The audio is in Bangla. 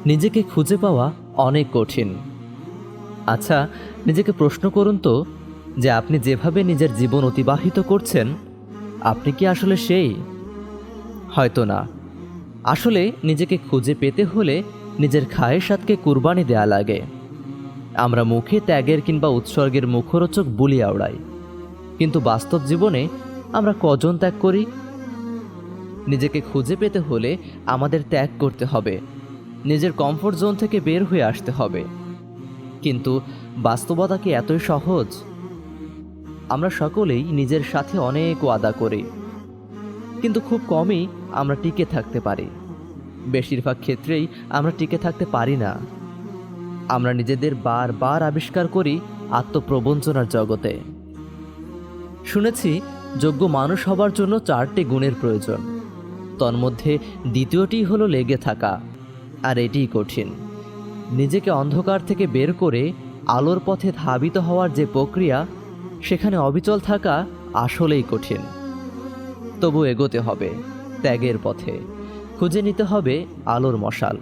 নিজেকে খুঁজে পাওয়া অনেক কঠিন। আচ্ছা, নিজেকে প্রশ্ন করুন তো, যে আপনি যেভাবে নিজের জীবন অতিবাহিত করছেন, আপনি কি আসলে সেই? হয়তো না। আসলে নিজেকে খুঁজে পেতে হলে নিজের খায়েশাতকে কুরবানি দেয়া লাগে। আমরা মুখে ত্যাগের কিংবা উৎসর্গের মুখরোচক বুলি আওড়াই, কিন্তু বাস্তব জীবনে আমরা কজন ত্যাগ করি? নিজেকে খুঁজে পেতে হলে আমাদের ত্যাগ করতে হবে, নিজের কমফোর্ট জোন থেকে বের হয়ে আসতে হবে। কিন্তু বাস্তবতা কি এতই সহজ? আমরা সকলেই নিজের সাথে অনেক ওয়াদা করি, কিন্তু খুব কমই আমরা টিকে থাকতে পারি। বেশিরভাগ ক্ষেত্রেই আমরা টিকে থাকতে পারি না। আমরা নিজেদের বারবার আবিষ্কার করি আত্মপ্রবঞ্চনার জগতে। শুনেছি যোগ্য মানুষ হবার জন্য 4টি গুণের প্রয়োজন। তন্মধ্যে দ্বিতীয়টি হলো লেগে থাকা, আর এটিই কঠিন। নিজেকে অন্ধকার থেকে বের করে আলোর পথে ধাবিত হওয়ার যে প্রক্রিয়া, সেখানে অবিচল থাকা আসলেই কঠিন। তবু এগোতে হবে ত্যাগের পথে, খুঁজে নিতে হবে আলোর মশাল।